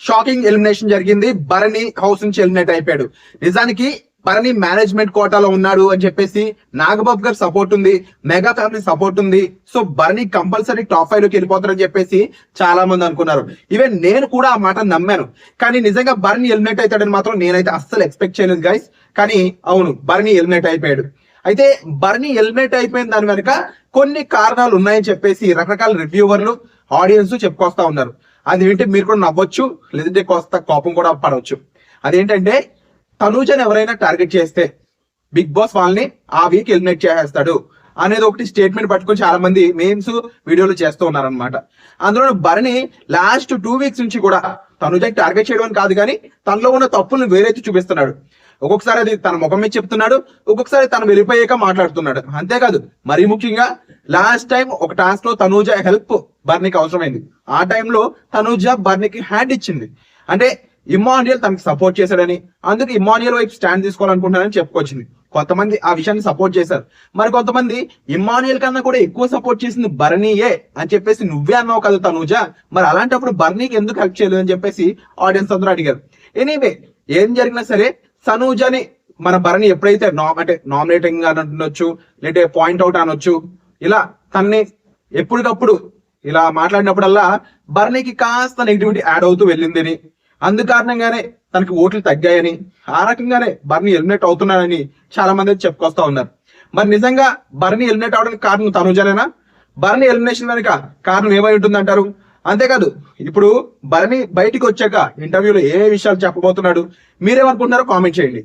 Shocking elimination జరిగింది. Bharani house నుంచి eliminate అయిపోయాడు. నిజానికి భరణి మేనేజ్మెంట్ కోటాలో ఉన్నాడు అని చెప్పేసి నాగబాబు గారు సపోర్ట్ ఉంది, మెగా ఫ్యామిలీ సపోర్ట్ ఉంది. సో భరణి కంపల్సరీ టాప్ 5 లోకి వెళ్ళిపోతారని చెప్పేసి చాలా మంది అనుకున్నారు. ఈవెన్ నేను కూడా ఆ మాట నమ్మాను. కానీ నిజంగా భరణి ఎలిమినేట్ అవుతాడని మాత్రం నేనైతే అస్సలు ఎక్స్పెక్ట్ చేయలేదు గైస్. కానీ అవును, భరణి ఎలిమినేట్ అయిపోయాడు. అయితే భరణి ఎలిమినేట్ అయిపోయిన దాని వెనుక కొన్ని కారణాలు ఉన్నాయని చెప్పేసి రకరకాల రివ్యూవర్లు, ఆడియన్స్ చెప్పుకొస్తా ఉన్నారు. అది ఏంటి మీరు కూడా నవ్వచ్చు, లేదంటే కోస్త కోపం కూడా పడవచ్చు. అదేంటంటే తనూజని ఎవరైనా టార్గెట్ చేస్తే బిగ్ బాస్ వాళ్ళని ఆ వీక్ ఎలిమినేట్ చేసేస్తాడు అనేది ఒకటి స్టేట్మెంట్ పట్టుకొని చాలా మంది మీమ్స్ వీడియోలు చేస్తూ ఉన్నారనమాట. అందులో భరణి లాస్ట్ 2 వీక్స్ నుంచి కూడా తనూజని టార్గెట్ చేయడం కాదు కానీ తనలో ఉన్న తప్పులను వేరైతే చూపిస్తున్నాడు. ఒక్కొక్కసారి అది తన ముఖం మీద చెప్తున్నాడు, ఒక్కొక్కసారి తను వెళ్ళిపోయాక మాట్లాడుతున్నాడు. అంతేకాదు మరీ ముఖ్యంగా లాస్ట్ టైం ఒక టాస్క్ లో తనూజ హెల్ప్ బర్నీకి అవసరమైంది. ఆ టైంలో తనూజ బర్నీకి హ్యాండ్ ఇచ్చింది. అంటే ఇమ్మాన్యుయల్ తనకి సపోర్ట్ చేశాడని, అందుకు ఇమ్మాన్యుయల్ వైపు స్టాండ్ తీసుకోవాలనుకుంటున్నానని చెప్పుకొచ్చింది. కొంతమంది ఆ విషయాన్ని సపోర్ట్ చేశారు, మరి కొంతమంది ఇమ్మాన్యుయల్ కన్నా కూడా ఎక్కువ సపోర్ట్ చేసింది బర్నీయే అని చెప్పేసి నువ్వే అన్నావు కదా తనూజ, మరి అలాంటప్పుడు బర్నీకి ఎందుకు హెల్ప్ చేయలేదు అని చెప్పేసి ఆడియన్స్ అందరూ అడిగారు. ఎనీవే ఏం జరిగినా సరే తనూజని మన భరణి ఎప్పుడైతే అంటే నామినేటింగ్ అని అనొచ్చు, లేదంటే పాయింట్ అవుట్ అనొచ్చు, ఇలా తన్ని ఎప్పటికప్పుడు ఇలా మాట్లాడినప్పుడల్లా భరణికి కాస్త నెగిటివిటీ యాడ్ అవుతూ వెళ్ళిందని, అందు కారణంగానే తనకి ఓట్లు తగ్గాయని, ఆ రకంగానే భరణి ఎలిమినేట్ అవుతున్నాడని చాలా మంది చెప్పుకొస్తా ఉన్నారు. మరి నిజంగా భరణి ఎలిమినేట్ అవడానికి కారణం తనూజనేనా? భరణి ఎలిమినేషన్ వెనుక కారణం ఏమై ఉంటుంది అంటారు? అంతేకాదు ఇప్పుడు భరణి బయటికి వచ్చాక ఇంటర్వ్యూలో ఏ విషయాలు చెప్పబోతున్నాడు, మీరేమనుకుంటున్నారో కామెంట్ చేయండి.